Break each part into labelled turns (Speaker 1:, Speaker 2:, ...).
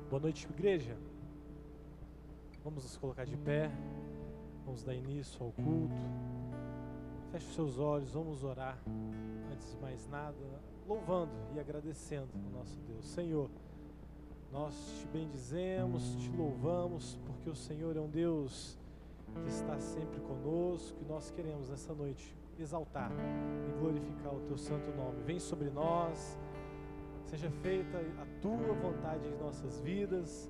Speaker 1: Boa noite, igreja. Vamos nos colocar de pé, vamos dar início ao culto. Feche os seus olhos, vamos orar. Antes de mais nada, louvando e agradecendo ao nosso Deus. Senhor, nós te bendizemos, te louvamos, porque o Senhor é um Deus que está sempre conosco, e nós queremos nessa noite exaltar e glorificar o teu santo nome. Vem sobre nós, seja feita a tua vontade em nossas vidas,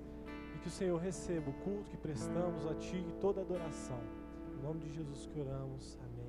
Speaker 1: e que o Senhor receba o culto que prestamos a ti e toda a adoração. Em nome de Jesus que oramos, amém.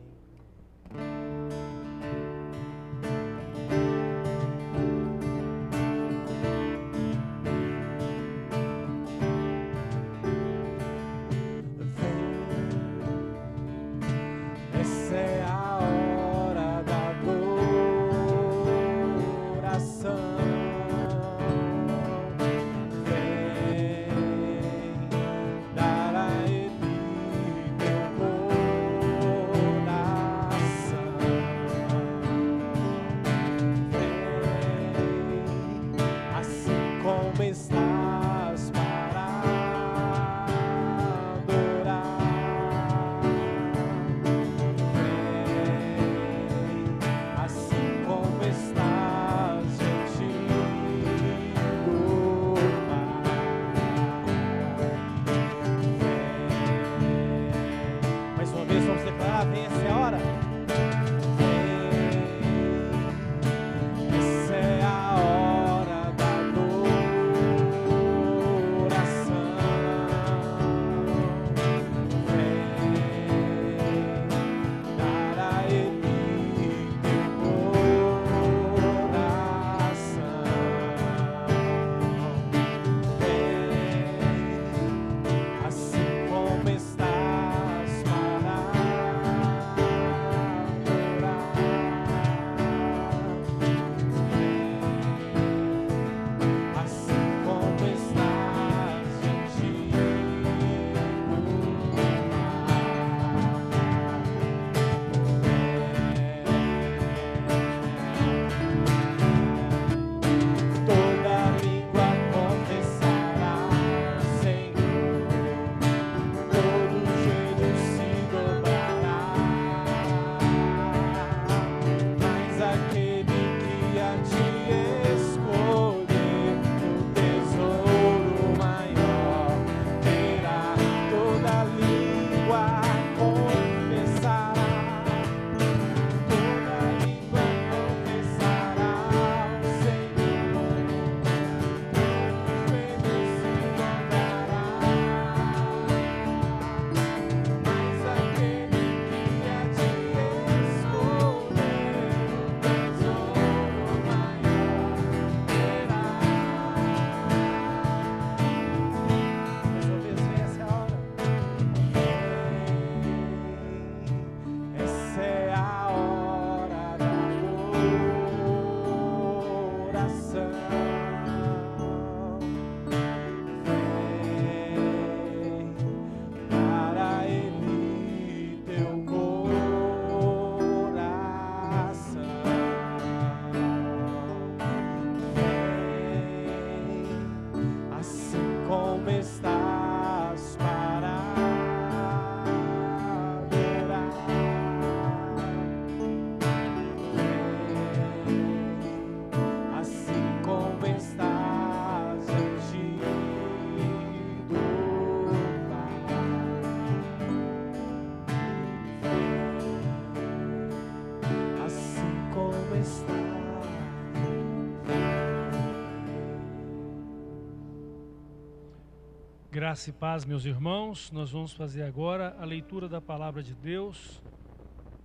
Speaker 2: Graça e paz, meus irmãos. Nós vamos fazer agora a leitura da palavra de Deus,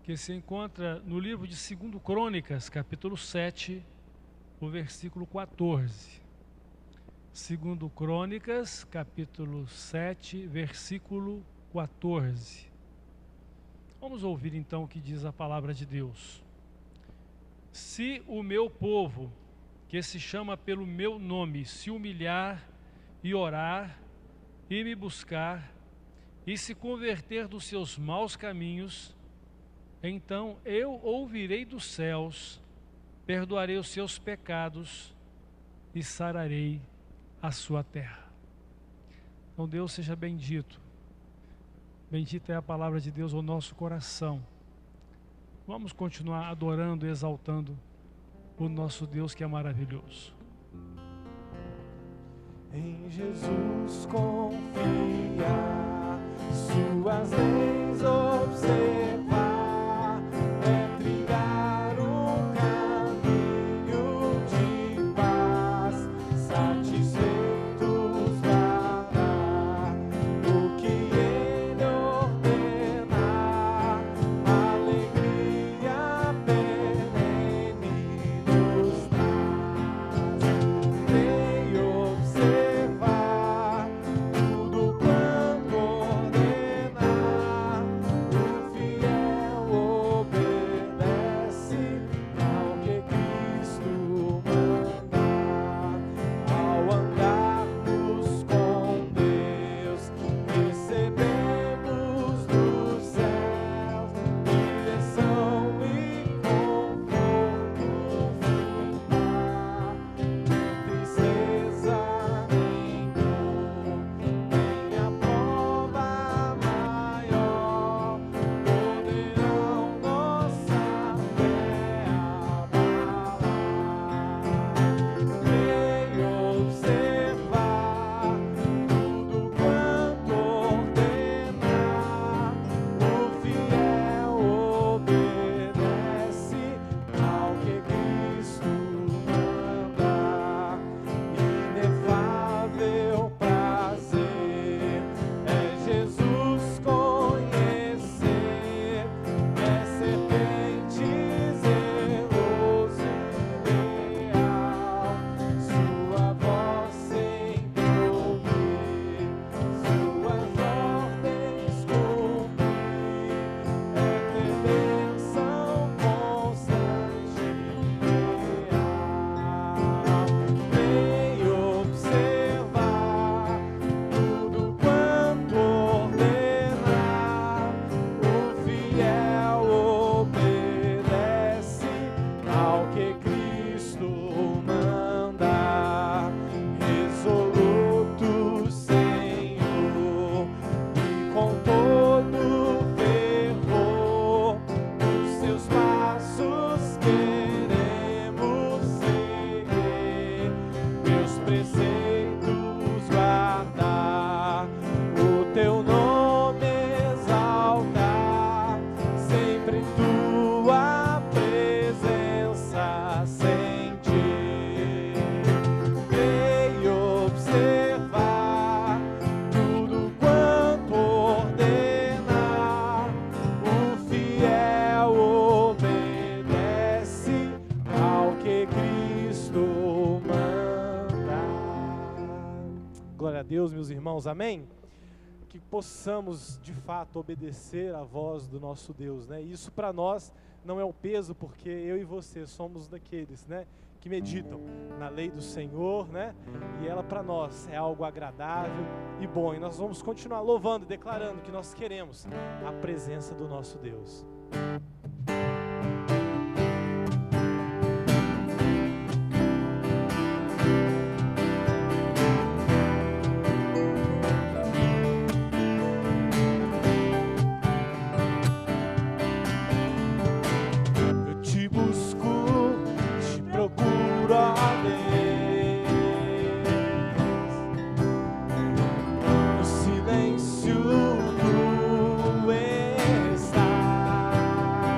Speaker 2: que se encontra no livro de 2 Crônicas, capítulo 7, o versículo 14. 2 Crônicas, capítulo 7, versículo 14. Vamos ouvir então o que diz a palavra de Deus. Se o meu povo, que se chama pelo meu nome, se humilhar e orar, e me buscar, e se converter dos seus maus caminhos, então eu ouvirei dos céus, perdoarei os seus pecados e sararei a sua terra. Então Deus seja bendito. Bendita é a palavra de Deus ao nosso coração. Vamos continuar adorando e exaltando o nosso Deus que é maravilhoso.
Speaker 1: Em Jesus confiar, suas leis observar, é trilhar um caminho de paz, satisfeitos dará o que Ele ordenar, alegria perene nos traz. Lei observar tudo quanto ordenar, o fiel obedece ao que Cristo mandar. Ao andarmos com Deus, recebemos dos céus direção e conforto firmar. Tristeza nem dor, nem a prova maior poderão nossa fé abalar. Lei observar tudo quanto ordenar, o fiel obedece ao que Cristo mandar. Inefável prazer é Jesus conhecer, é serpente zeloso e leal, sua voz sempre ouvir, suas ordens cumprir, é ter bênção constante e real. Lei observar tudo quanto ordenar, o fiel obedece ao que Cristo mandar. Resoluto, Senhor, e com todo fervor os teus passos queremos seguir, meus preceitos guardar, o teu nome exaltar, sempre em tua presença sentir. Lei observar tudo quanto ordenar, o fiel obedece ao que Cristo manda. Glória a Deus, meus irmãos, amém? Que possamos de fato obedecer à voz do nosso Deus, né? Isso para nós não é um peso, porque eu e você somos daqueles, né, que meditam na lei do Senhor, né? E ela para nós é algo agradável e bom. E nós vamos continuar louvando, declarando que nós queremos a presença do nosso Deus. Eu te busco, te procuro, ó Deus, no silêncio tu estás.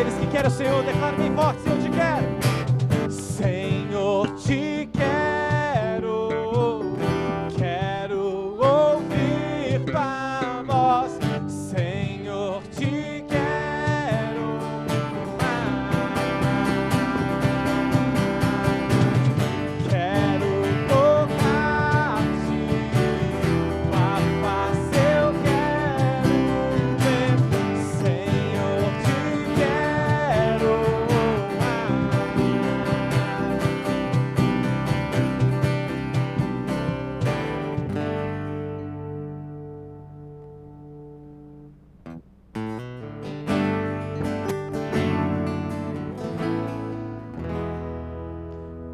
Speaker 1: Aqueles que querem o Senhor, declarem bem forte: Senhor, te quero. Senhor, te quero. Quero ouvir tua voz. Senhor, te quero. Quero tocar-te. Tua face eu quero ver. Senhor, te quero.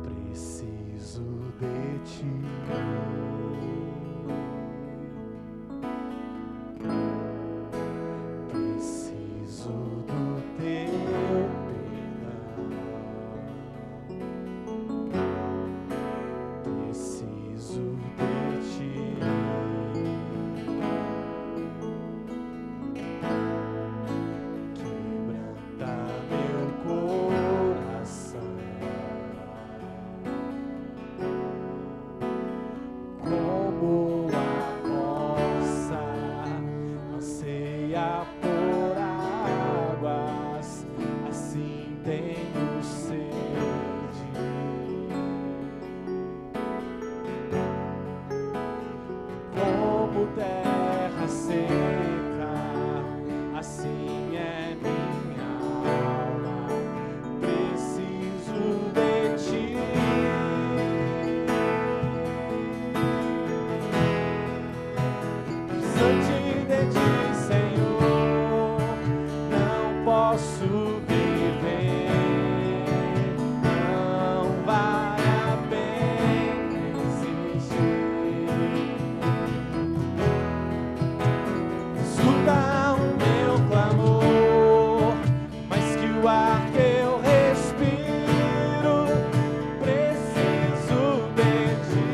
Speaker 1: Preciso de ti. Preciso do teu perdão. Preciso de ti. Quebranta meu coração. Como a roça anseia por águas, assim tenho sede. Como terra seca, assim é minha alma. Preciso de ti. Diante de ti, Senhor, não posso viver. Não vale a pena existir. Escuta o meu clamor, mais que o ar que eu respiro. Preciso de ti.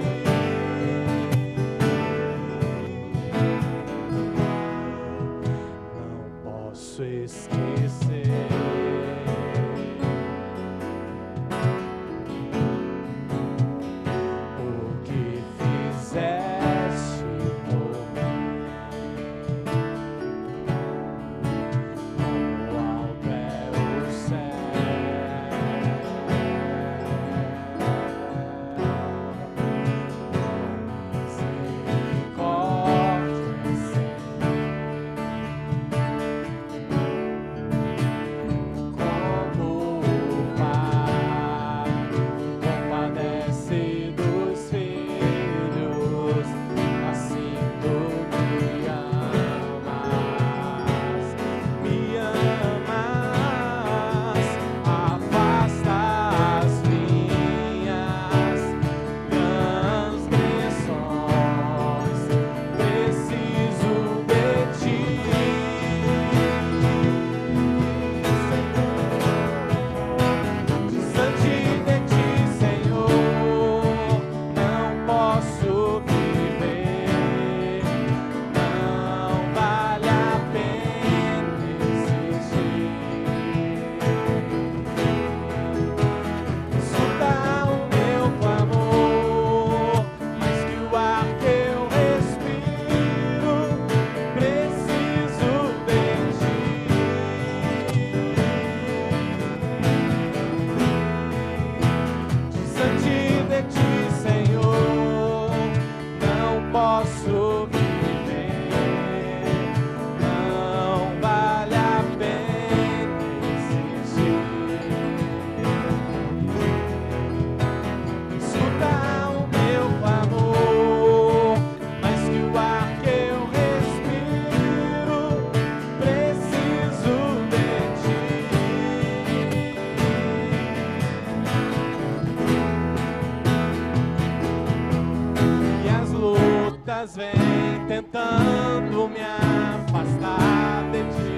Speaker 1: Não posso esquecer o que fizeste por mim. O alto é o como o Pai compadece dos filhos, assim tu me amas, afasta as minhas transgressões. Preciso de ti. Diante de ti, Senhor, não posso viver. Não vale a pena existir. Escuta o meu clamor, mais que o ar que eu respiro. Preciso de ti. Diante de ti, Senhor, não posso viver. Não vale a pena existir. Escuta o meu clamor, mais que o ar que eu respiro. Preciso de ti. E as lutas vêm tentando me afastar de ti.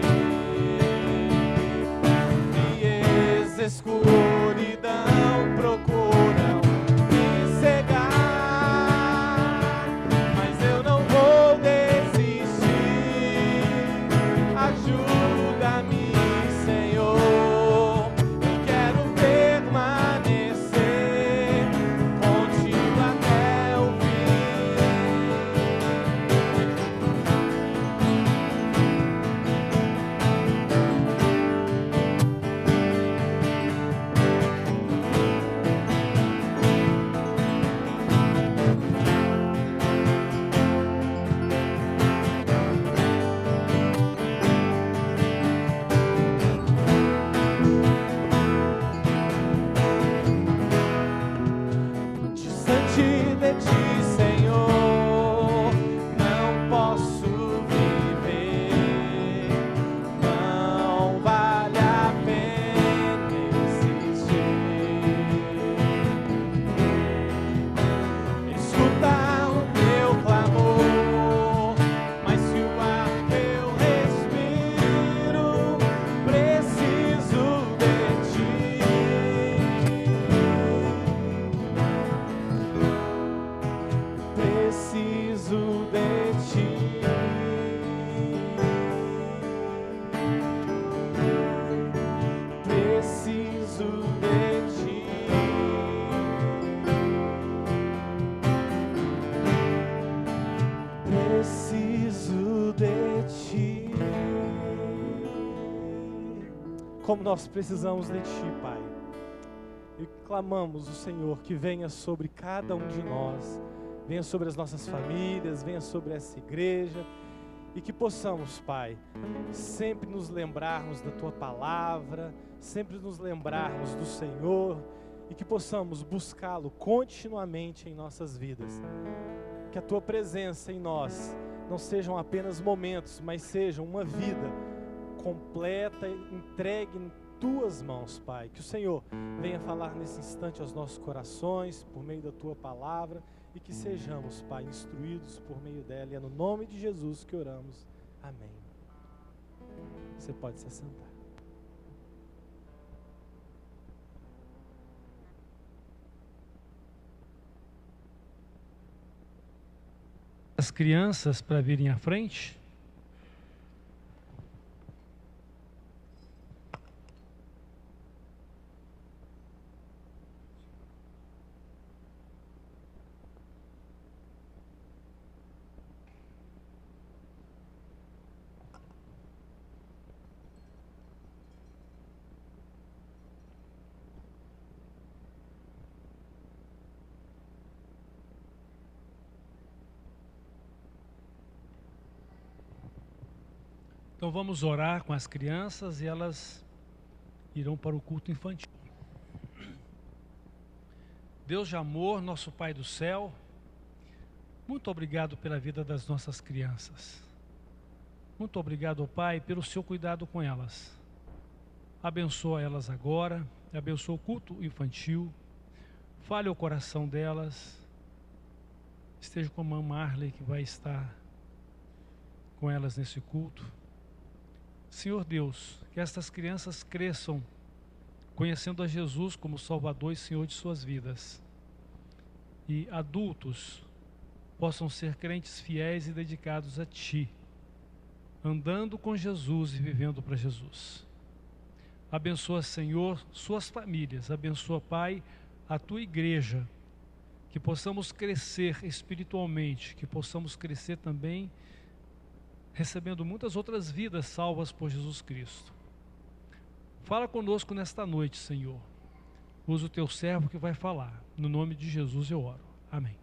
Speaker 1: Frieza, escuridão procuram me cegar, mas eu não vou desistir. Ajuda-me, Senhor. como nós precisamos de Ti, Pai. E clamamos o Senhor que venha sobre cada um de nós, venha sobre as nossas famílias, venha sobre essa igreja, e que possamos, Pai, sempre nos lembrarmos da Tua palavra, sempre nos lembrarmos do Senhor, e que possamos buscá-lo continuamente em nossas vidas. Que a Tua presença em nós não sejam apenas momentos, mas sejam uma vida completa, entregue em Tuas mãos, Pai. Que o Senhor venha falar nesse instante aos nossos corações, por meio da Tua palavra, e que sejamos, Pai, instruídos por meio dela. E é no nome de Jesus que oramos. Amém. Você pode se assentar.
Speaker 2: As crianças para virem à frente. Então vamos orar com as crianças e elas irão para o culto infantil. Deus de amor, nosso Pai do céu, muito obrigado pela vida das nossas crianças. Muito obrigado, ó Pai, pelo seu cuidado com elas. Abençoa elas agora, abençoa o culto infantil, fale o coração delas, esteja com a mãe Marley que vai estar com elas nesse culto. Senhor Deus, que estas crianças cresçam conhecendo a Jesus como Salvador e Senhor de suas vidas. E adultos possam ser crentes fiéis e dedicados a Ti, andando com Jesus e vivendo para Jesus. Abençoa, Senhor, suas famílias. Abençoa, Pai, a Tua igreja. Que possamos crescer espiritualmente, que possamos crescer também recebendo muitas outras vidas salvas por Jesus Cristo. Fala conosco nesta noite, Senhor. Usa o Teu servo que vai falar. No nome de Jesus eu oro. Amém.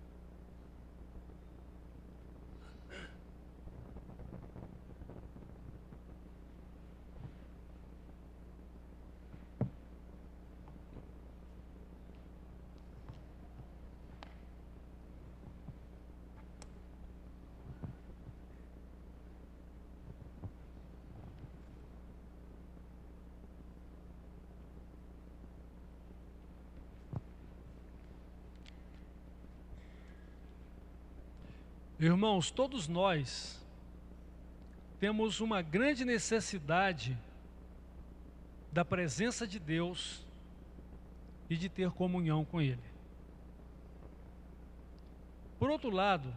Speaker 2: Irmãos, todos nós temos uma grande necessidade da presença de Deus e de ter comunhão com Ele. Por outro lado,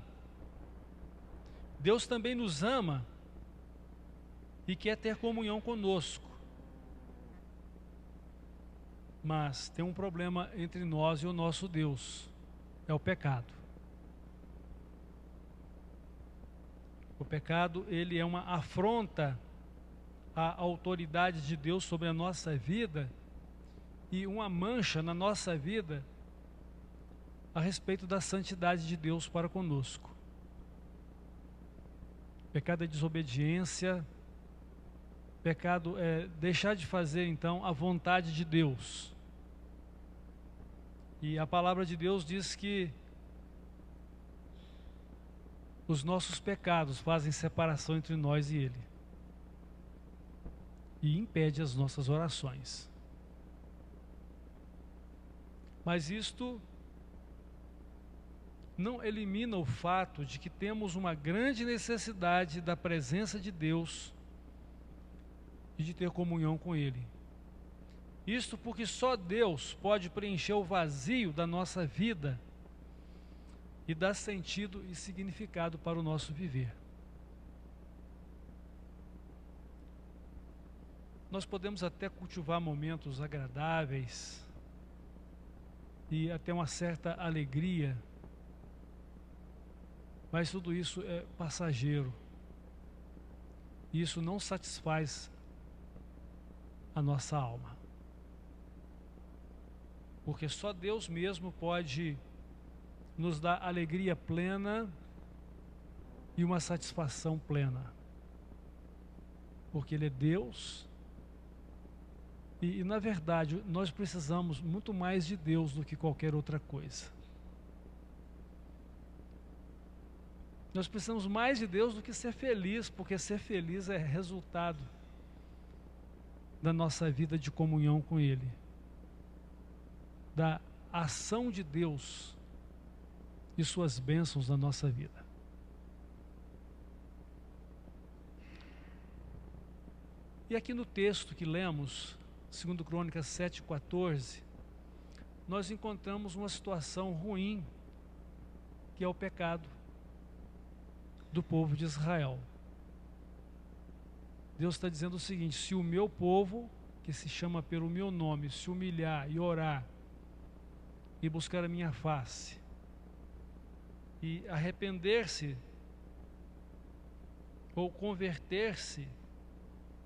Speaker 2: Deus também nos ama e quer ter comunhão conosco. Mas tem um problema entre nós e o nosso Deus, é o pecado. O pecado, ele é uma afronta à autoridade de Deus sobre a nossa vida e uma mancha na nossa vida a respeito da santidade de Deus para conosco. Pecado é desobediência, pecado é deixar de fazer então a vontade de Deus. E a palavra de Deus diz que os nossos pecados fazem separação entre nós e Ele e impede as nossas orações. Mas isto não elimina o fato de que temos uma grande necessidade da presença de Deus e de ter comunhão com Ele. Isto porque só Deus pode preencher o vazio da nossa vida e dar sentido e significado para o nosso viver. Nós podemos até cultivar momentos agradáveis e até uma certa alegria, mas tudo isso é passageiro. Isso não satisfaz a nossa alma. Porque só Deus mesmo pode nos dar alegria plena e uma satisfação plena. Porque Ele é Deus e na verdade nós precisamos muito mais de Deus do que qualquer outra coisa. Nós precisamos mais de Deus do que ser feliz, porque ser feliz é resultado da nossa vida de comunhão com Ele, da ação de Deus e suas bênçãos na nossa vida. E aqui no texto que lemos, 2 Crônicas 7,14, nós encontramos uma situação ruim, que é o pecado do povo de Israel. Deus está dizendo o seguinte: se o meu povo, que se chama pelo meu nome, se humilhar e orar, e buscar a minha face, e arrepender-se, ou converter-se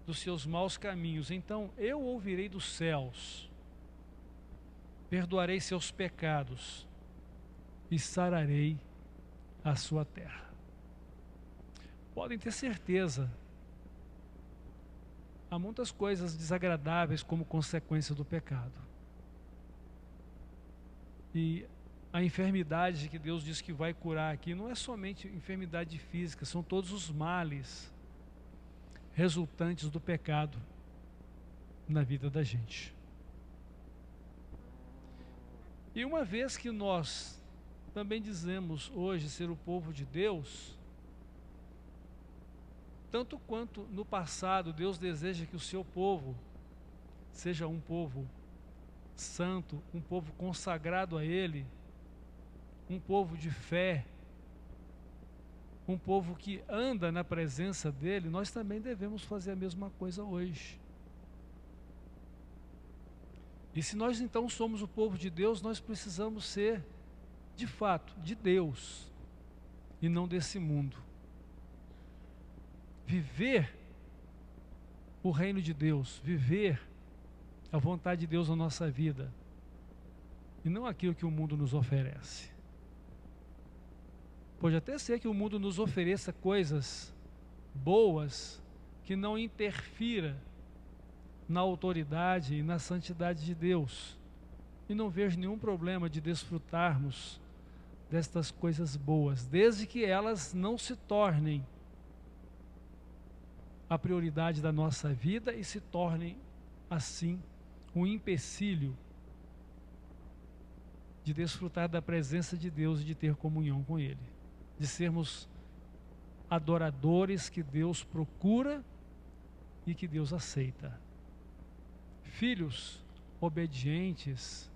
Speaker 2: dos seus maus caminhos, então eu ouvirei dos céus, perdoarei seus pecados e sararei a sua terra. Podem ter certeza, há muitas coisas desagradáveis como consequência do pecado. E a enfermidade que Deus diz que vai curar aqui não é somente enfermidade física, são todos os males resultantes do pecado na vida da gente. E uma vez que nós também dizemos hoje ser o povo de Deus, tanto quanto no passado Deus deseja que o seu povo seja um povo santo, um povo consagrado a Ele, um povo de fé, um povo que anda na presença dEle, nós também devemos fazer a mesma coisa hoje. E se nós então somos o povo de Deus, nós precisamos ser, de fato, de Deus e não desse mundo. Viver o reino de Deus, viver a vontade de Deus na nossa vida e não aquilo que o mundo nos oferece. Pode até ser que o mundo nos ofereça coisas boas que não interfira na autoridade e na santidade de Deus. E não vejo nenhum problema de desfrutarmos destas coisas boas, desde que elas não se tornem a prioridade da nossa vida e se tornem, assim, um empecilho de desfrutar da presença de Deus e de ter comunhão com Ele, de sermos adoradores que Deus procura e que Deus aceita, filhos obedientes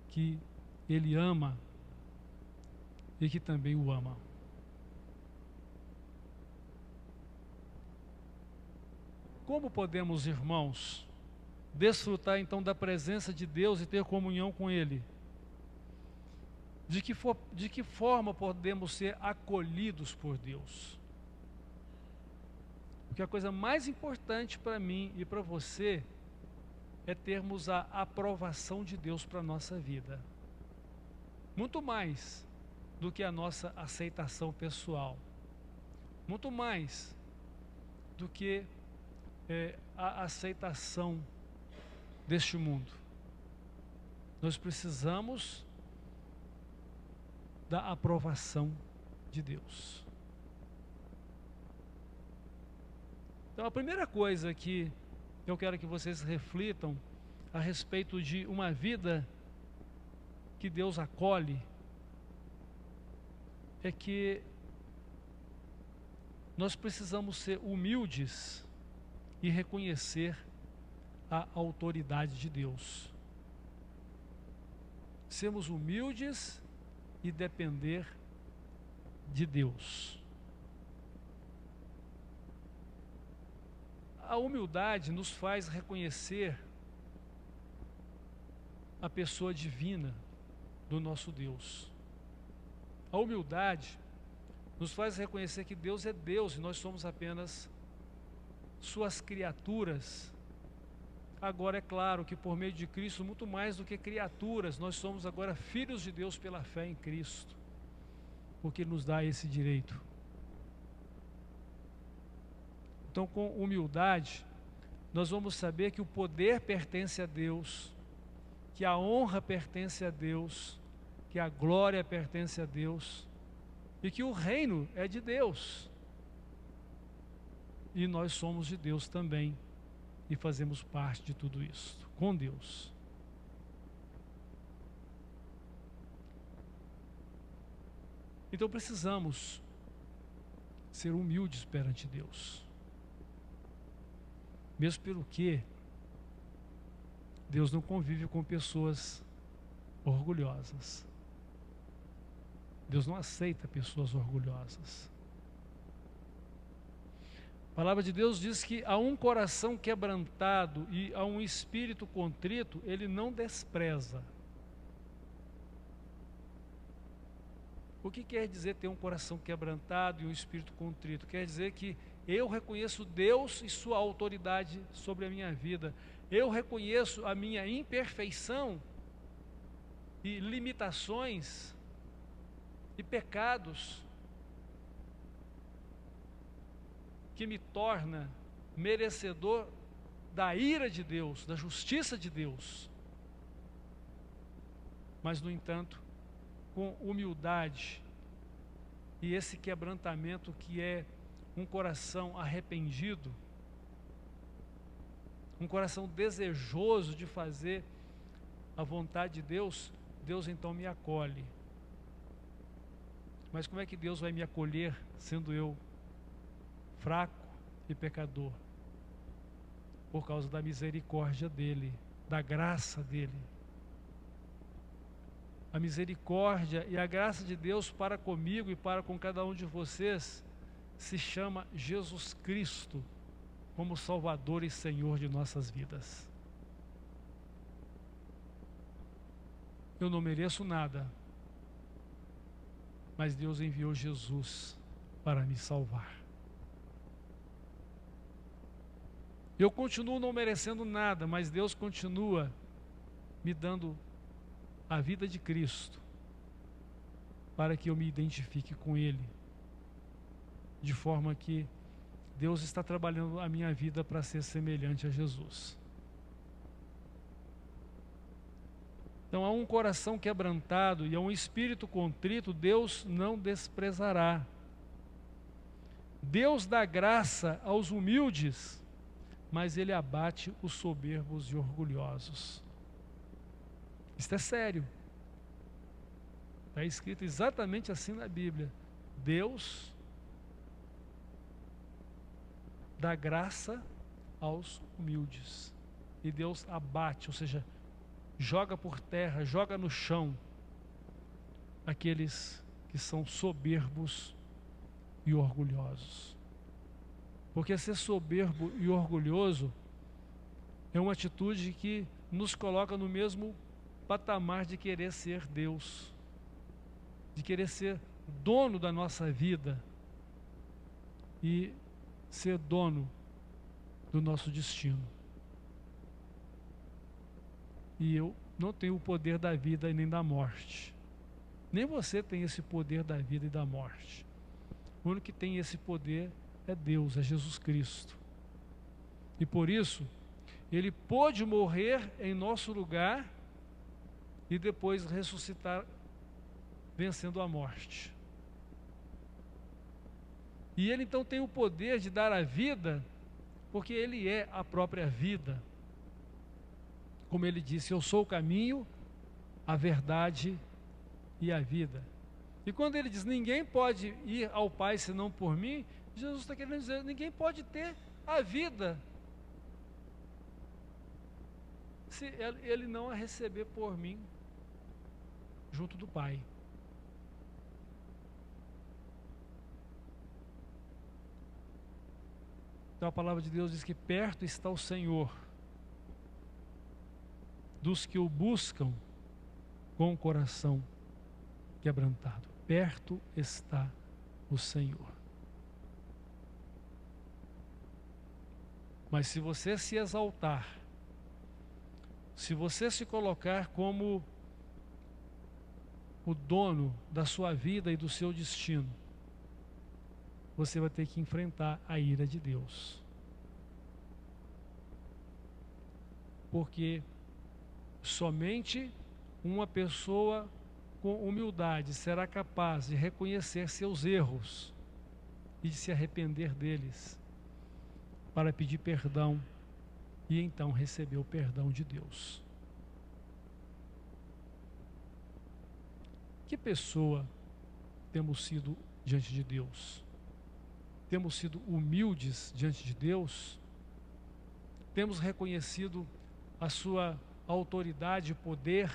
Speaker 2: que Ele ama e que também o ama. Como podemos, irmãos, desfrutar então da presença de Deus e ter comunhão com Ele? De que forma podemos ser acolhidos por Deus? Porque a coisa mais importante para mim e para você é termos a aprovação de Deus para a nossa vida. Muito mais do que a nossa aceitação pessoal. Muito mais do que a aceitação deste mundo. Nós precisamos da aprovação de Deus. Então a primeira coisa que eu quero que vocês reflitam a respeito de uma vida que Deus acolhe é que nós precisamos ser humildes e reconhecer a autoridade de Deus. Sermos humildes e depender de Deus. A humildade nos faz reconhecer a pessoa divina do nosso Deus. A humildade nos faz reconhecer que Deus é Deus e nós somos apenas suas criaturas agora é claro que por meio de Cristo, muito mais do que criaturas, nós somos agora filhos de Deus pela fé em Cristo, porque Ele nos dá esse direito. Então, com humildade, nós vamos saber que o poder pertence a Deus, que a honra pertence a Deus, que a glória pertence a Deus e que o reino é de Deus. E nós somos de Deus também e fazemos parte de tudo isso, com Deus. Então precisamos ser humildes perante Deus. Mesmo pelo que Deus não convive com pessoas orgulhosas. Deus não aceita pessoas orgulhosas. A palavra de Deus diz que a um coração quebrantado e a um espírito contrito, Ele não despreza. O que quer dizer ter um coração quebrantado e um espírito contrito? Quer dizer que eu reconheço Deus e sua autoridade sobre a minha vida. Eu reconheço a minha imperfeição e limitações e pecados que me torna merecedor da ira de Deus, da justiça de Deus. Mas, no entanto, com humildade e esse quebrantamento que é um coração arrependido, um coração desejoso de fazer a vontade de Deus, Deus então me acolhe. Mas como é que Deus vai me acolher sendo eu fraco e pecador? Por causa da misericórdia dEle, da graça dEle. A misericórdia e a graça de Deus para comigo e para com cada um de vocês se chama Jesus Cristo como Salvador e Senhor de nossas vidas. Eu não mereço nada, mas Deus enviou Jesus para me salvar. Eu continuo não merecendo nada, mas Deus continua me dando a vida de Cristo para que eu me identifique com Ele, de forma que Deus está trabalhando a minha vida para ser semelhante a Jesus. Então, a um coração quebrantado e a um espírito contrito, Deus não desprezará. Deus dá graça aos humildes, mas Ele abate os soberbos e orgulhosos. Isto é sério. Está escrito exatamente assim na Bíblia. Deus dá graça aos humildes. E Deus abate, ou seja, joga por terra, joga no chão aqueles que são soberbos e orgulhosos. Porque ser soberbo e orgulhoso é uma atitude que nos coloca no mesmo patamar de querer ser Deus, de querer ser dono da nossa vida e ser dono do nosso destino. E eu não tenho o poder da vida e nem da morte. Nem você tem esse poder da vida e da morte. O único que tem esse poder é Deus, é Jesus Cristo. E por isso, Ele pôde morrer em nosso lugar e depois ressuscitar vencendo a morte. E Ele então tem o poder de dar a vida, porque Ele é a própria vida. Como Ele disse, eu sou o caminho, a verdade e a vida. E quando Ele diz, ninguém pode ir ao Pai senão por mim, Jesus está querendo dizer, ninguém pode ter a vida se Ele não a receber por mim, junto do Pai. Então a palavra de Deus diz que perto está o Senhor dos que o buscam com o coração quebrantado. Perto está o Senhor. Mas se você se exaltar Se você se colocar como o dono da sua vida e do seu destino, você vai ter que enfrentar a ira de Deus. Porque somente uma pessoa com humildade será capaz de reconhecer seus erros e de se arrepender deles, para pedir perdão e então receber o perdão de Deus. Que pessoa temos sido diante de Deus? Temos sido humildes diante de Deus? Temos reconhecido a sua autoridade e poder?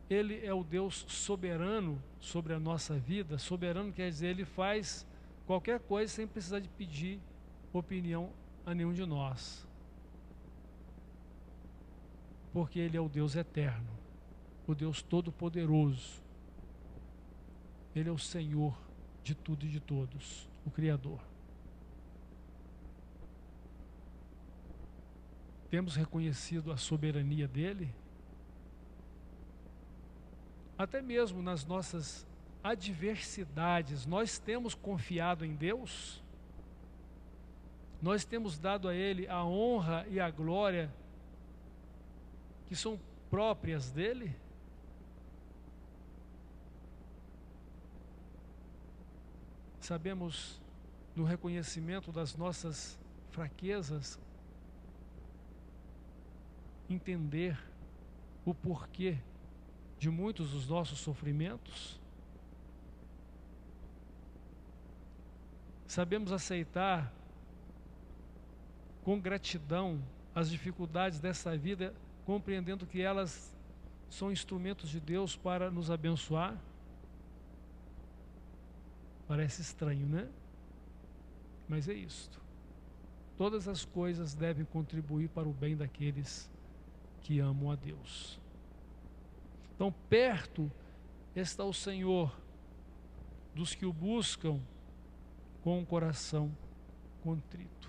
Speaker 2: Ele é o Deus soberano sobre a nossa vida. Soberano quer dizer, Ele faz qualquer coisa sem precisar de pedir opinião a nenhum de nós. Porque Ele é o Deus eterno, o Deus todo-poderoso. Ele é o Senhor de tudo e de todos, o Criador. Temos reconhecido a soberania dEle? Até mesmo nas nossas adversidades, nós temos confiado em Deus? Nós temos dado a Ele a honra e a glória que são próprias dEle? Sabemos, no reconhecimento das nossas fraquezas, entender o porquê de muitos dos nossos sofrimentos? Sabemos aceitar com gratidão as dificuldades dessa vida, compreendendo que elas são instrumentos de Deus para nos abençoar? Parece estranho, né? Mas é isto. Todas as coisas devem contribuir para o bem daqueles que amam a Deus. Então, perto está o Senhor dos que o buscam com um coração contrito.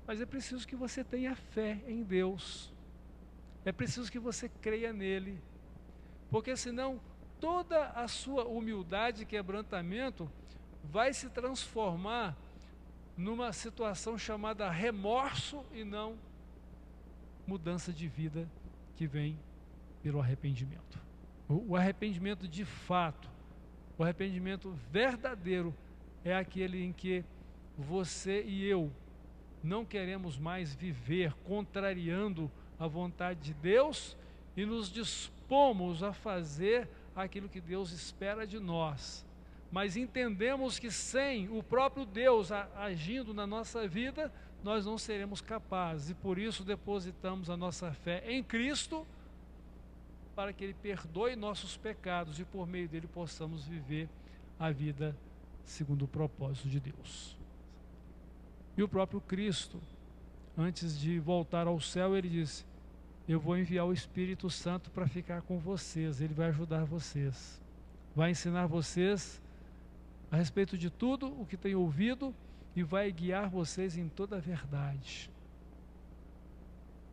Speaker 2: Mas é preciso que você tenha fé em Deus. É preciso que você creia nele. Porque senão toda a sua humildade e quebrantamento vai se transformar numa situação chamada remorso e não mudança de vida que vem pelo arrependimento. O arrependimento de fato, o arrependimento verdadeiro é aquele em que você e eu não queremos mais viver contrariando a vontade de Deus e nos dispomos a fazer aquilo que Deus espera de nós. Mas entendemos que sem o próprio Deus agindo na nossa vida, nós não seremos capazes, e por isso depositamos a nossa fé em Cristo, para que Ele perdoe nossos pecados e por meio dele possamos viver a vida segundo o propósito de Deus. E o próprio Cristo, antes de voltar ao céu, Ele disse: eu vou enviar o Espírito Santo para ficar com vocês, Ele vai ajudar vocês, vai ensinar vocês a respeito de tudo o que tem ouvido e vai guiar vocês em toda a verdade.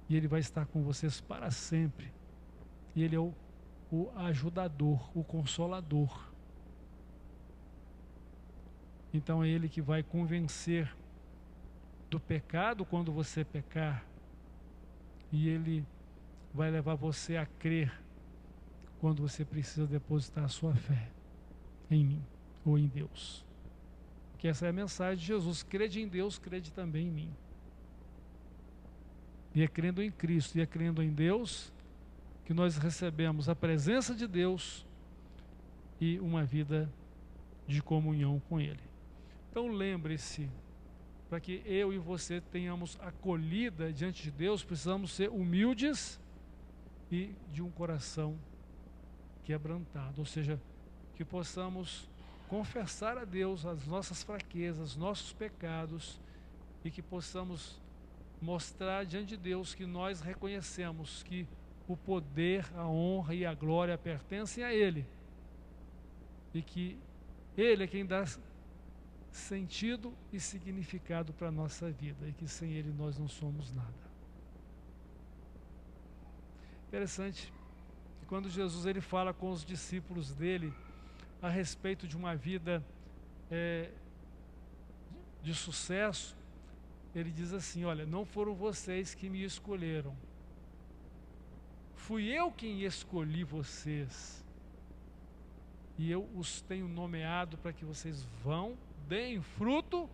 Speaker 2: E Ele vai estar com vocês para sempre. E Ele é o ajudador, o consolador. Então é Ele que vai convencer do pecado quando você pecar. E Ele vai levar você a crer quando você precisa depositar a sua fé em mim ou em Deus. Que essa é a mensagem de Jesus: crede em Deus, crede também em mim. E é crendo em Cristo e é crendo em Deus que nós recebemos a presença de Deus e uma vida de comunhão com Ele. Então lembre-se, para que eu e você tenhamos acolhida diante de Deus, precisamos ser humildes e de um coração quebrantado, ou seja, que possamos confessar a Deus as nossas fraquezas, nossos pecados, e que possamos mostrar diante de Deus que nós reconhecemos que o poder, a honra e a glória pertencem a Ele, e que Ele é quem dá sentido e significado para a nossa vida, e que sem Ele nós não somos nada. Interessante que quando Jesus ele fala com os discípulos dele a respeito de uma vida de sucesso, ele diz assim: olha, não foram vocês que me escolheram, fui eu quem escolhi vocês, e eu os tenho nomeado para que vocês vão, deem fruto,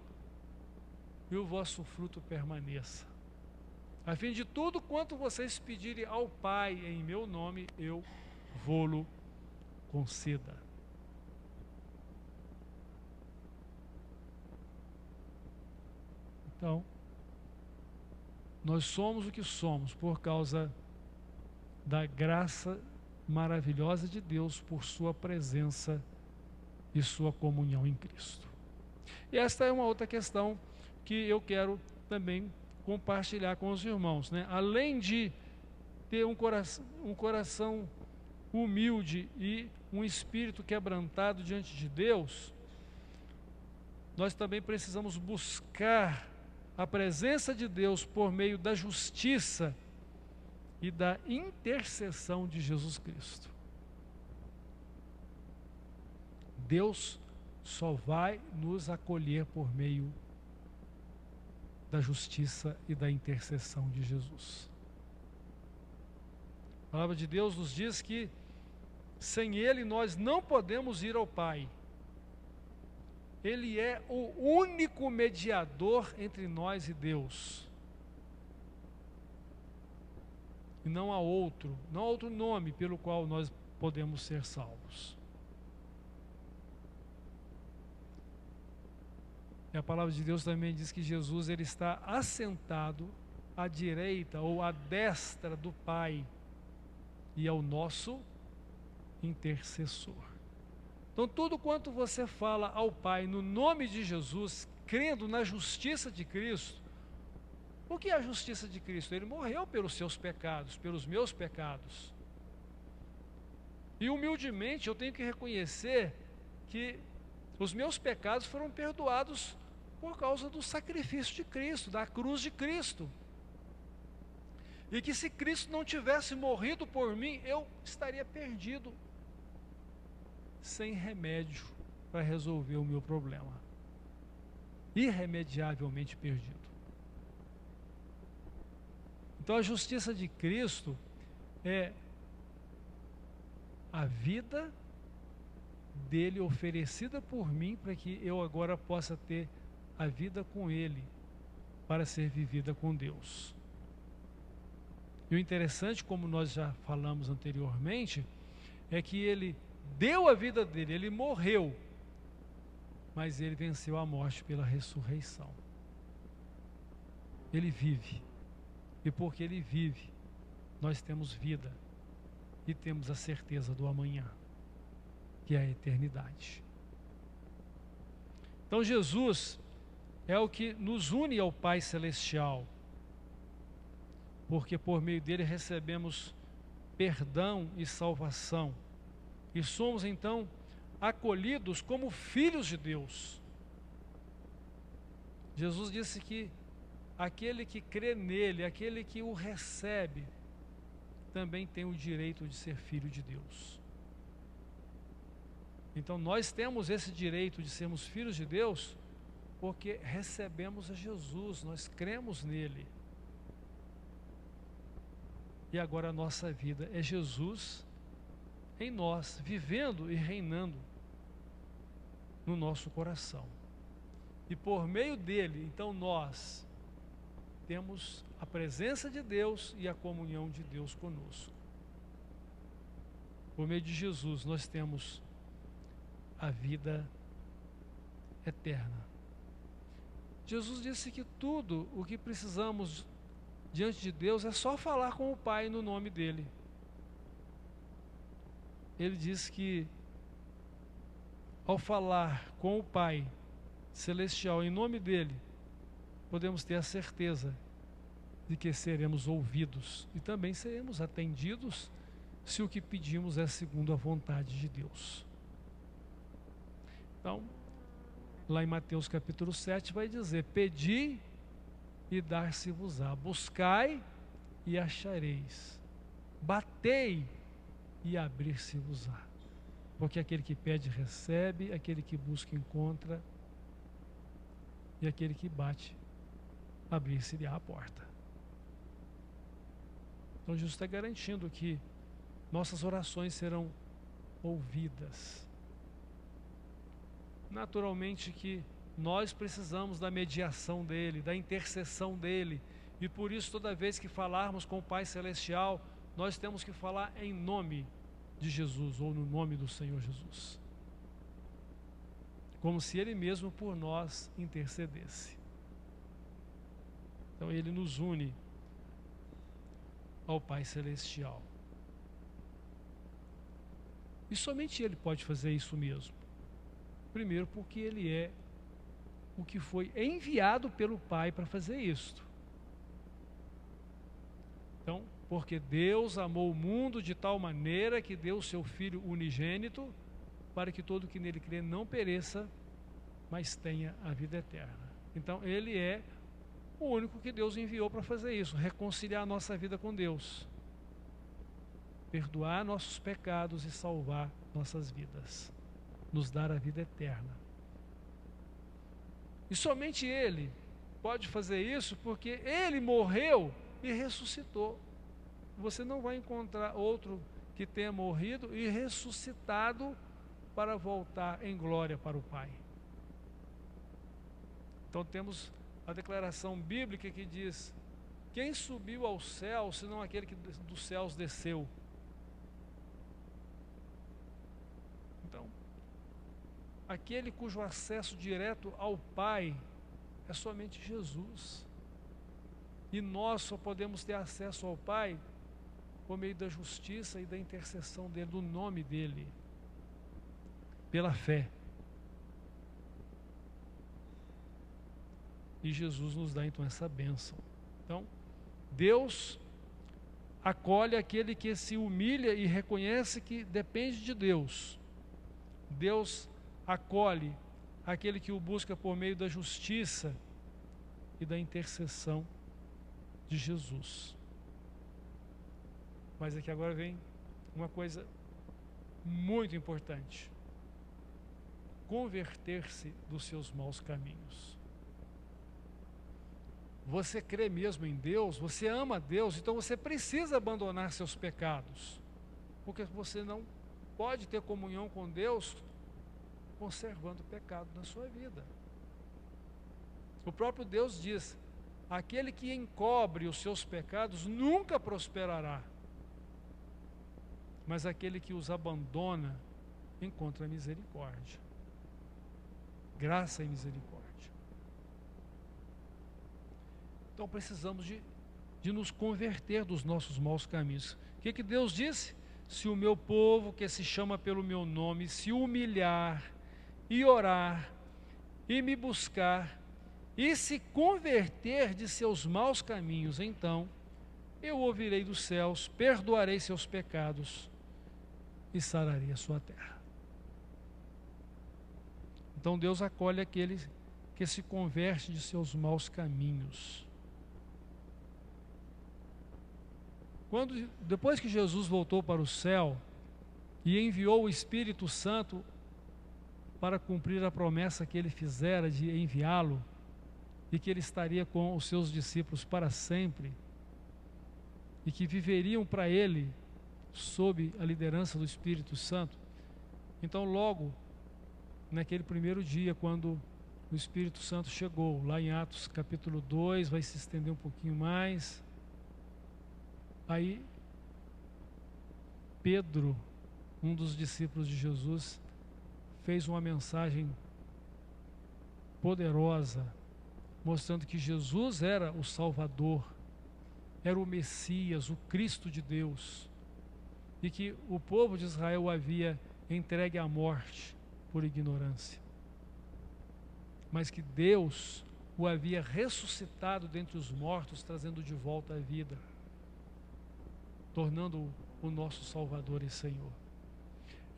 Speaker 2: e o vosso fruto permaneça, a fim de tudo quanto vocês pedirem ao Pai em meu nome, eu vô-lo conceda. Então, nós somos o que somos por causa da graça maravilhosa de Deus, por sua presença e sua comunhão em Cristo. E esta é uma outra questão que eu quero também compartilhar com os irmãos, né? Além de ter um coração humilde e um espírito quebrantado diante de Deus, nós também precisamos buscar a presença de Deus por meio da justiça e da intercessão de Jesus Cristo. Deus só vai nos acolher por meio da justiça e da intercessão de Jesus. A palavra de Deus nos diz que sem Ele nós não podemos ir ao Pai. Ele é o único mediador entre nós e Deus. E não há outro nome pelo qual nós podemos ser salvos. E a palavra de Deus também diz que Jesus ele está assentado à direita ou à destra do Pai e é o nosso intercessor. Então tudo quanto você fala ao Pai no nome de Jesus, crendo na justiça de Cristo, o que é a justiça de Cristo? Ele morreu pelos seus pecados, pelos meus pecados. E humildemente eu tenho que reconhecer que os meus pecados foram perdoados por causa do sacrifício de Cristo, da cruz de Cristo. E que se Cristo não tivesse morrido por mim, eu estaria perdido, sem remédio para resolver o meu problema, irremediavelmente perdido. Então a justiça de Cristo é a vida dele oferecida por mim para que eu agora possa ter a vida com ele para ser vivida com Deus. E o interessante, como nós já falamos anteriormente, é que ele deu a vida dele, ele morreu, mas ele venceu a morte pela ressurreição. Ele vive, e porque ele vive, nós temos vida e temos a certeza do amanhã, que é a eternidade. Então Jesus é o que nos une ao Pai Celestial, porque por meio dele recebemos perdão e salvação, e somos então acolhidos como filhos de Deus. Jesus disse que aquele que crê nele, aquele que o recebe, também tem o direito de ser filho de Deus. Então nós temos esse direito de sermos filhos de Deus, porque recebemos a Jesus, nós cremos nele. E agora a nossa vida é Jesus em nós, vivendo e reinando no nosso coração. E por meio dele, então nós temos a presença de Deus e a comunhão de Deus conosco. Por meio de Jesus nós temos a vida eterna. Jesus disse que tudo o que precisamos diante de Deus é só falar com o Pai no nome dele. Ele diz que ao falar com o Pai Celestial em nome dele, podemos ter a certeza de que seremos ouvidos e também seremos atendidos se o que pedimos é segundo a vontade de Deus. Então, lá em Mateus capítulo 7 vai dizer: pedi e dar-se-vos-á, buscai e achareis, batei e abrir-se-vos-á. Porque aquele que pede, recebe, aquele que busca, encontra, e aquele que bate, abrir-se-lhe-á a porta. Então Jesus está garantindo que nossas orações serão ouvidas. Naturalmente que nós precisamos da mediação dele, da intercessão dele, e por isso toda vez que falarmos com o Pai Celestial, nós temos que falar em nome de Jesus, ou no nome do Senhor Jesus, como se Ele mesmo por nós intercedesse. Então Ele nos une ao Pai Celestial, e somente Ele pode fazer isso mesmo. Primeiro porque Ele é o que foi enviado pelo Pai para fazer isto. Então, porque Deus amou o mundo de tal maneira que deu o seu Filho unigênito, para que todo que nele crê não pereça, mas tenha a vida eterna. Então, Ele é o único que Deus enviou para fazer isso, reconciliar a nossa vida com Deus, perdoar nossos pecados e salvar nossas vidas, nos dar a vida eterna. E somente Ele pode fazer isso, porque Ele morreu e ressuscitou. Você não vai encontrar outro que tenha morrido e ressuscitado para voltar em glória para o Pai. Então temos a declaração bíblica que diz: quem subiu ao céu, senão aquele que dos céus desceu? Então, aquele cujo acesso direto ao Pai é somente Jesus. E nós só podemos ter acesso ao Pai por meio da justiça e da intercessão dele, do nome dele, pela fé. E Jesus nos dá então essa bênção. Então, Deus acolhe aquele que se humilha e reconhece que depende de Deus. Deus acolhe aquele que o busca por meio da justiça e da intercessão de Jesus. Mas aqui agora vem uma coisa muito importante: converter-se dos seus maus caminhos. Você crê mesmo em Deus, você ama Deus, então você precisa abandonar seus pecados, porque você não pode ter comunhão com Deus conservando o pecado na sua vida. O próprio Deus diz: aquele que encobre os seus pecados nunca prosperará, mas aquele que os abandona encontra misericórdia, graça e misericórdia. Então precisamos de nos converter dos nossos maus caminhos. O que Deus disse? Se o meu povo, que se chama pelo meu nome, se humilhar e orar e me buscar e se converter de seus maus caminhos, então eu ouvirei dos céus, perdoarei seus pecados e sararei a sua terra. Então Deus acolhe aquele que se converte de seus maus caminhos. Depois que Jesus voltou para o céu e enviou o Espírito Santo para cumprir a promessa que ele fizera de enviá-lo, e que ele estaria com os seus discípulos para sempre, e que viveriam para ele sob a liderança do Espírito Santo. Então logo naquele primeiro dia, quando o Espírito Santo chegou, lá em Atos capítulo 2, vai se estender um pouquinho mais, aí Pedro, um dos discípulos de Jesus, fez uma mensagem poderosa, mostrando que Jesus era o Salvador, era o Messias, o Cristo de Deus, e que o povo de Israel o havia entregue à morte por ignorância, mas que Deus o havia ressuscitado dentre os mortos, trazendo de volta a vida, tornando-o o nosso Salvador e Senhor.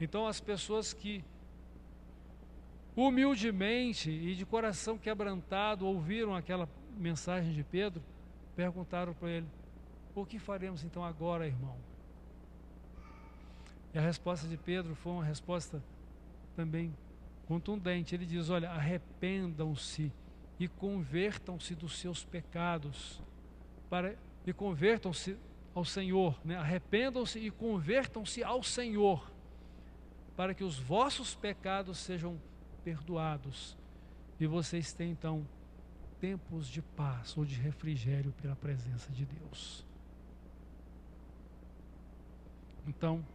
Speaker 2: Então as pessoas que humildemente e de coração quebrantado ouviram aquela mensagem de Pedro, perguntaram para ele: o que faremos então agora, irmão? E a resposta de Pedro foi uma resposta também contundente. Ele diz: olha, arrependam-se e convertam-se dos seus pecados, e convertam-se ao Senhor, né? Arrependam-se e convertam-se ao Senhor, para que os vossos pecados sejam perdoados e vocês tenham então tempos de paz ou de refrigério pela presença de Deus. Então,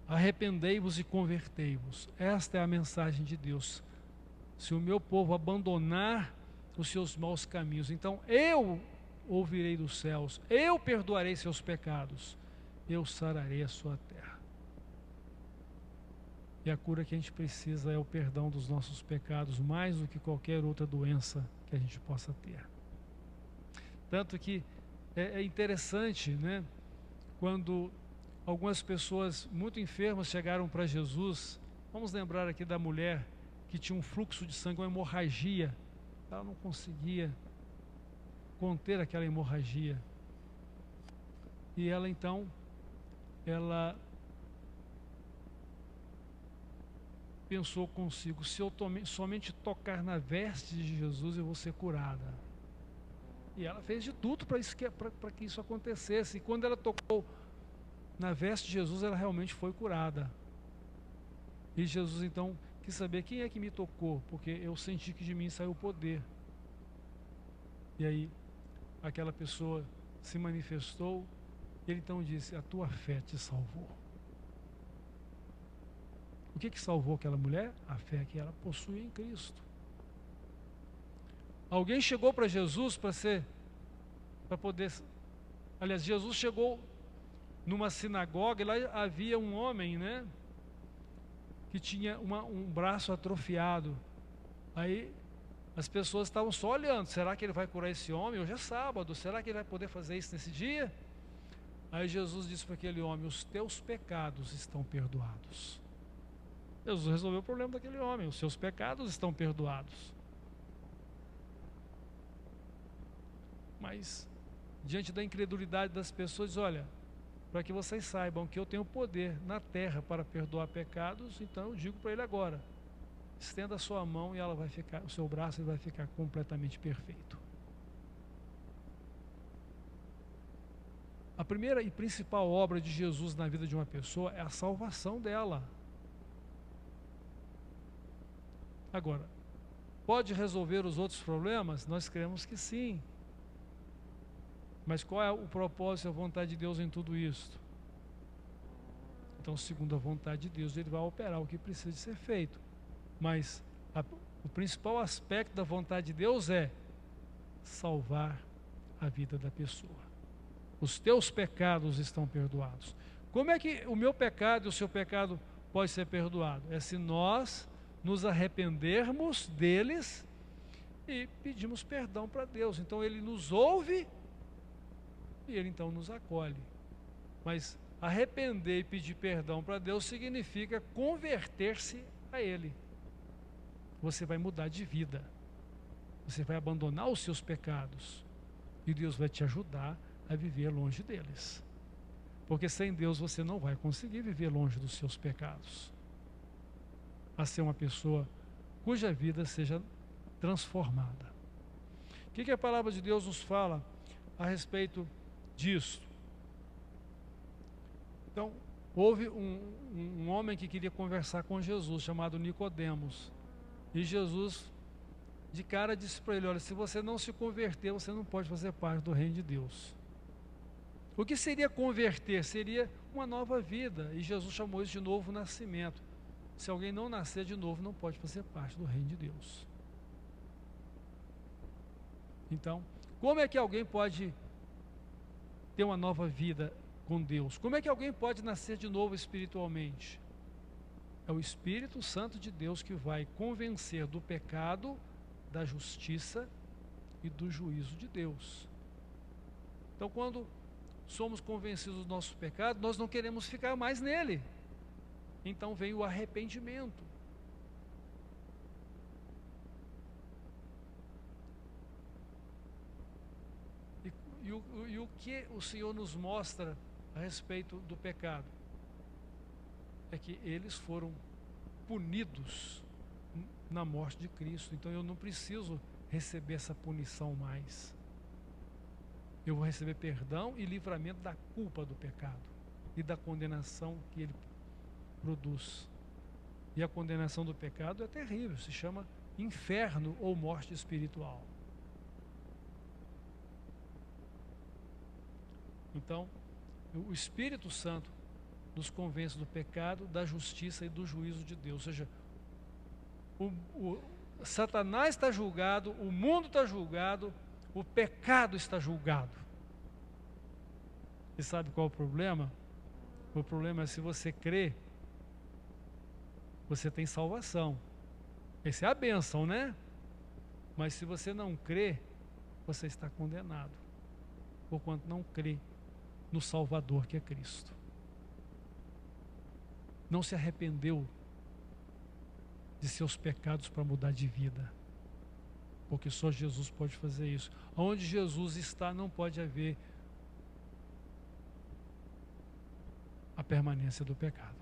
Speaker 2: arrependei-vos e convertei-vos. Esta é a mensagem de Deus. Se o meu povo abandonar os seus maus caminhos, então eu ouvirei dos céus, eu perdoarei seus pecados, eu sararei a sua terra. E a cura que a gente precisa é o perdão dos nossos pecados, mais do que qualquer outra doença que a gente possa ter. Tanto que é interessante, né, quando algumas pessoas muito enfermas chegaram para Jesus. Vamos lembrar aqui da mulher que tinha um fluxo de sangue, uma hemorragia. Ela não conseguia conter aquela hemorragia. E ela então, pensou consigo: se eu somente tocar na veste de Jesus, eu vou ser curada. E ela fez de tudo para que isso acontecesse. E quando ela tocou na veste de Jesus, ela realmente foi curada. E Jesus então quis saber: quem é que me tocou? Porque eu senti que de mim saiu o poder. E aí aquela pessoa se manifestou. Ele então disse: a tua fé te salvou. O que salvou aquela mulher? A fé que ela possuía em Cristo. Alguém chegou para Jesus aliás, Jesus chegou numa sinagoga, e lá havia um homem, né, que tinha um braço atrofiado. Aí as pessoas estavam só olhando: será que ele vai curar esse homem? Hoje é sábado, será que ele vai poder fazer isso nesse dia? Aí Jesus disse para aquele homem: os teus pecados estão perdoados. Jesus resolveu o problema daquele homem: os seus pecados estão perdoados. Mas diante da incredulidade das pessoas, olha, para que vocês saibam que eu tenho poder na terra para perdoar pecados, então eu digo para ele agora: estenda a sua mão e ela vai ficar, o seu braço vai ficar completamente perfeito. A primeira e principal obra de Jesus na vida de uma pessoa é a salvação dela. Agora, pode resolver os outros problemas? Nós cremos que sim. Mas qual é o propósito e a vontade de Deus em tudo isso? Então, segundo a vontade de Deus, Ele vai operar o que precisa de ser feito. Mas o principal aspecto da vontade de Deus é salvar a vida da pessoa. Os teus pecados estão perdoados. Como é que o meu pecado e o seu pecado pode ser perdoado? É se nós nos arrependermos deles e pedimos perdão para Deus. Então Ele nos ouve e Ele então nos acolhe. Mas arrepender e pedir perdão para Deus significa converter-se a Ele. Você vai mudar de vida. Você vai abandonar os seus pecados. E Deus vai te ajudar a viver longe deles. Porque sem Deus você não vai conseguir viver longe dos seus pecados. A ser uma pessoa cuja vida seja transformada. O que a palavra de Deus nos fala a respeito disso? Então, houve um homem que queria conversar com Jesus, chamado Nicodemos. E Jesus, de cara, disse para ele: olha, se você não se converter, você não pode fazer parte do reino de Deus. O que seria converter? Seria uma nova vida. E Jesus chamou isso de novo nascimento. Se alguém não nascer de novo, não pode fazer parte do reino de Deus. Então, como é que alguém pode ter uma nova vida com Deus? Como é que alguém pode nascer de novo espiritualmente? É o Espírito Santo de Deus que vai convencer do pecado, da justiça e do juízo de Deus. Então, quando somos convencidos do nosso pecado, nós não queremos ficar mais nele. Então vem o arrependimento. E o que o Senhor nos mostra a respeito do pecado? é que eles foram punidos na morte de Cristo. Então eu não preciso receber essa punição mais. Eu vou receber perdão e livramento da culpa do pecado e da condenação que ele produz. E a condenação do pecado é terrível, se chama inferno ou morte espiritual. Então, o Espírito Santo nos convence do pecado, da justiça e do juízo de Deus. Ou seja, Satanás está julgado, o mundo está julgado, o pecado está julgado. E sabe qual é o problema? O problema é se você crê, você tem salvação. Essa é a bênção, né? Mas se você não crê, você está condenado, porquanto não crê no Salvador que é Cristo. Não se arrependeu de seus pecados para mudar de vida, porque só Jesus pode fazer isso. Onde Jesus está, não pode haver a permanência do pecado.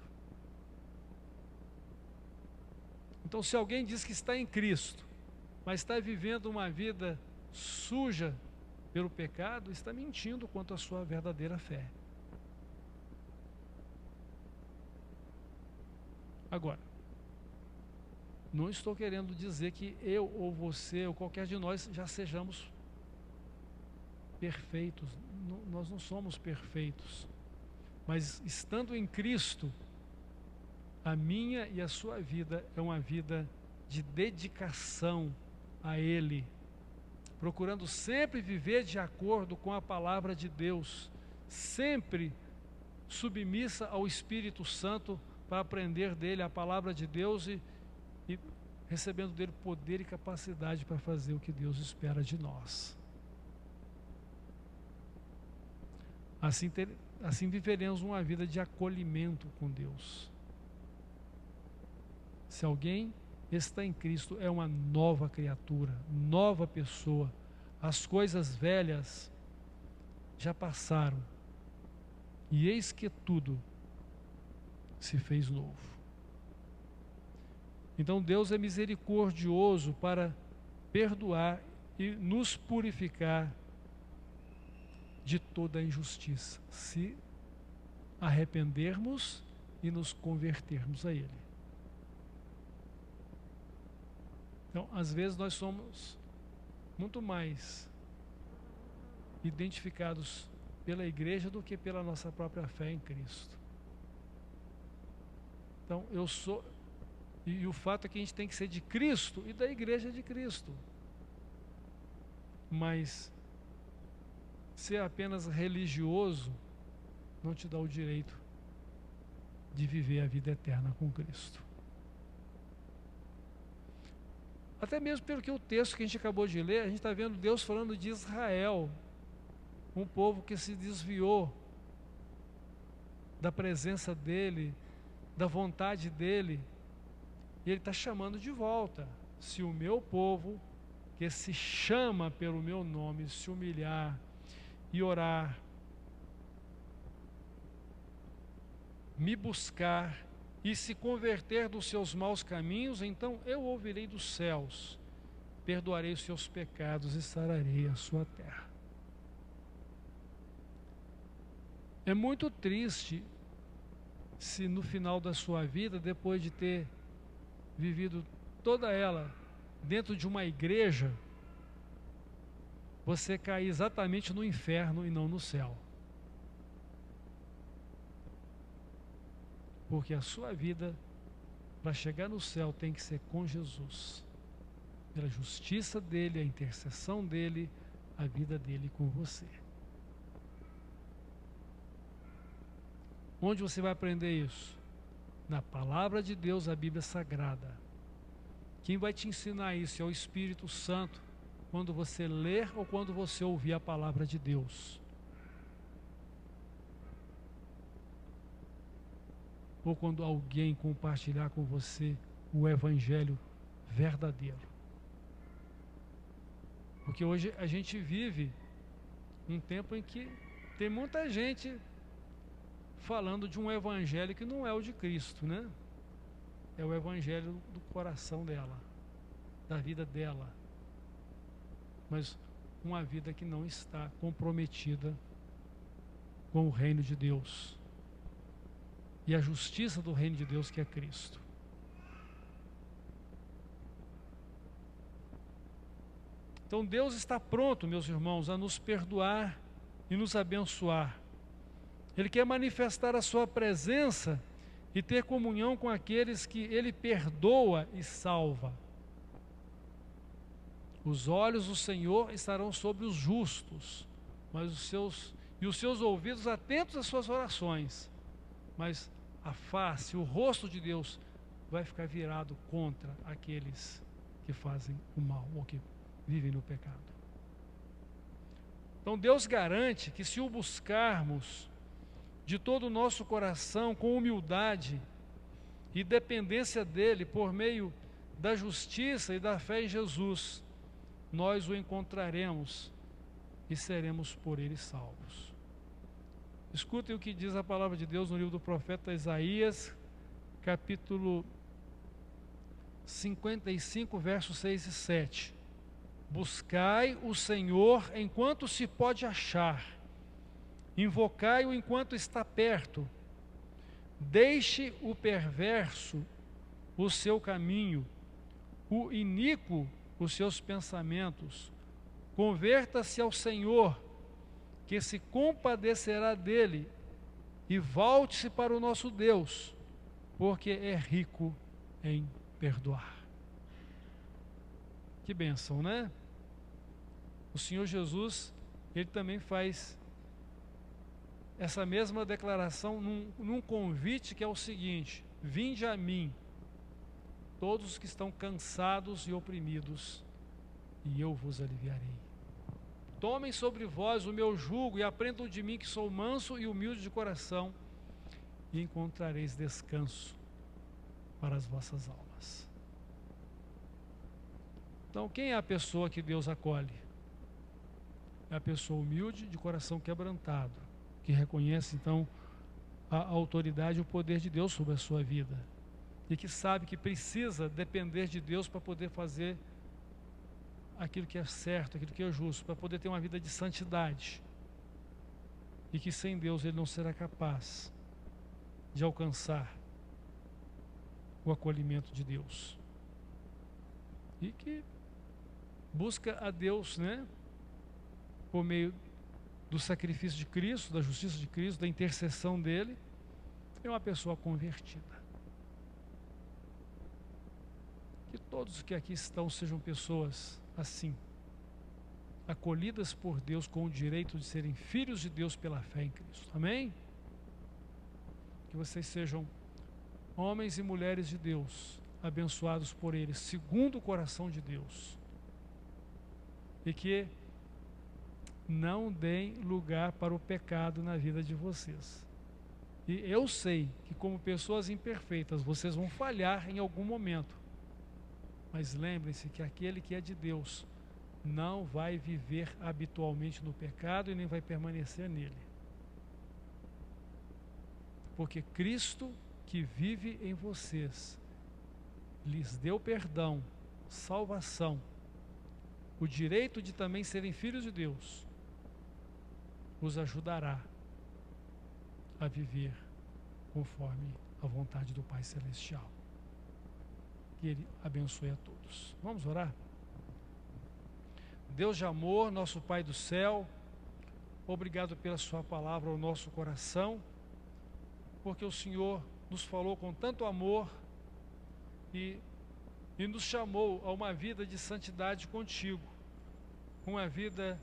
Speaker 2: Então, se alguém diz que está em Cristo, mas está vivendo uma vida suja pelo pecado, está mentindo quanto à sua verdadeira fé. Agora, não estou querendo dizer que eu ou você ou qualquer de nós já sejamos perfeitos. Nós não somos perfeitos. Mas estando em Cristo, a minha e a sua vida é uma vida de dedicação a Ele, procurando sempre viver de acordo com a palavra de Deus, sempre submissa ao Espírito Santo para aprender dele a palavra de Deus e recebendo dele poder e capacidade para fazer o que Deus espera de nós. Assim viveremos uma vida de acolhimento com Deus. Se alguém está em Cristo, é uma nova criatura, nova pessoa. As coisas velhas já passaram, e eis que tudo se fez novo. Então Deus é misericordioso para perdoar e nos purificar de toda a injustiça, se arrependermos e nos convertermos a Ele. Então, às vezes nós somos muito mais identificados pela igreja do que pela nossa própria fé em Cristo. Então, e o fato é que a gente tem que ser de Cristo e da igreja de Cristo. Mas ser apenas religioso não te dá o direito de viver a vida eterna com Cristo. Até mesmo pelo que o texto que a gente acabou de ler, a gente está vendo Deus falando de Israel, um povo que se desviou da presença dEle, da vontade dEle, e Ele está chamando de volta. Se o meu povo, que se chama pelo meu nome, se humilhar e orar, me buscar e se converter dos seus maus caminhos, então eu ouvirei dos céus, perdoarei os seus pecados e sararei a sua terra. É muito triste se no final da sua vida, depois de ter vivido toda ela dentro de uma igreja, você cair exatamente no inferno e não no céu. Porque a sua vida, para chegar no céu, tem que ser com Jesus. Pela justiça dEle, a intercessão dEle, a vida dEle com você. Onde você vai aprender isso? Na palavra de Deus, a Bíblia Sagrada. Quem vai te ensinar isso é o Espírito Santo, quando você ler ou quando você ouvir a palavra de Deus. Ou quando alguém compartilhar com você o Evangelho verdadeiro. Porque hoje a gente vive um tempo em que tem muita gente falando de um evangelho que não é o de Cristo, né? É o evangelho do coração dela, da vida dela. Mas uma vida que não está comprometida com o reino de Deus e a justiça do reino de Deus, que é Cristo. Então Deus está pronto, meus irmãos, a nos perdoar e nos abençoar. Ele quer manifestar a sua presença e ter comunhão com aqueles que Ele perdoa e salva. Os olhos do Senhor estarão sobre os justos, mas os seus ouvidos atentos às suas orações. Mas a face, o rosto de Deus vai ficar virado contra aqueles que fazem o mal ou que vivem no pecado. Então Deus garante que, se o buscarmos de todo o nosso coração, com humildade e dependência dEle, por meio da justiça e da fé em Jesus, nós o encontraremos e seremos por Ele salvos. Escutem o que diz a palavra de Deus no livro do profeta Isaías, capítulo 55, versos 6 e 7. Buscai o Senhor enquanto se pode achar, invocai-o enquanto está perto. Deixe o perverso o seu caminho, o iníquo os seus pensamentos. Converta-se ao Senhor, que se compadecerá dele, e volte-se para o nosso Deus, porque é rico em perdoar. Que bênção, né? O Senhor Jesus, Ele também faz essa mesma declaração num convite que é o seguinte: vinde a mim, todos os que estão cansados e oprimidos, e eu vos aliviarei. Tomem sobre vós o meu jugo e aprendam de mim, que sou manso e humilde de coração, e encontrareis descanso para as vossas almas. Então, quem é a pessoa que Deus acolhe? É a pessoa humilde, de coração quebrantado, que reconhece então a autoridade e o poder de Deus sobre a sua vida, e que sabe que precisa depender de Deus para poder fazer aquilo que é certo, aquilo que é justo, para poder ter uma vida de santidade, e que sem Deus ele não será capaz de alcançar o acolhimento de Deus, e que busca a Deus, né, por meio do sacrifício de Cristo, da justiça de Cristo, da intercessão dele, é uma pessoa convertida. Que todos que aqui estão sejam pessoas assim, acolhidas por Deus com o direito de serem filhos de Deus pela fé em Cristo. Amém? Que vocês sejam homens e mulheres de Deus, abençoados por Ele, segundo o coração de Deus, e que não deem lugar para o pecado na vida de vocês. E eu sei que, como pessoas imperfeitas, vocês vão falhar em algum momento, mas lembrem-se que aquele que é de Deus não vai viver habitualmente no pecado e nem vai permanecer nele, porque Cristo, que vive em vocês, lhes deu perdão, salvação, o direito de também serem filhos de Deus, os ajudará a viver conforme a vontade do Pai Celestial. Que Ele abençoe a todos. Vamos orar? Deus de amor, nosso Pai do céu, obrigado pela sua palavra ao nosso coração, porque o Senhor nos falou com tanto amor e nos chamou a uma vida de santidade contigo, uma vida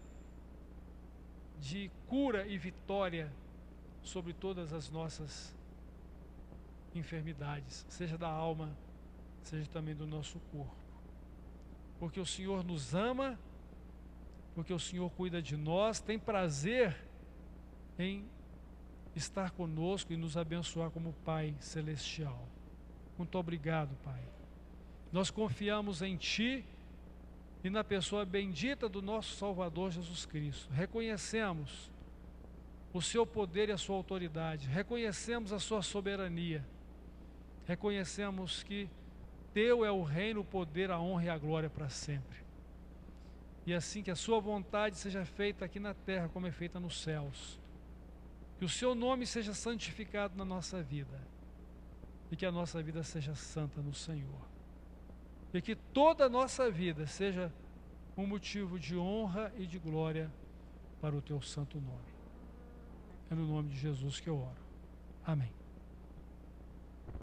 Speaker 2: de cura e vitória sobre todas as nossas enfermidades, seja da alma, seja também do nosso corpo, porque o Senhor nos ama, porque o Senhor cuida de nós, tem prazer em estar conosco e nos abençoar como Pai Celestial. Muito obrigado, Pai. Nós confiamos em Ti e na pessoa bendita do nosso Salvador Jesus Cristo. Reconhecemos o seu poder e a sua autoridade, reconhecemos a sua soberania, reconhecemos que teu é o reino, o poder, a honra e a glória para sempre. E assim que a sua vontade seja feita aqui na terra como é feita nos céus. Que o seu nome seja santificado na nossa vida. E que a nossa vida seja santa no Senhor. E que toda a nossa vida seja um motivo de honra e de glória para o teu santo nome. É no nome de Jesus que eu oro. Amém.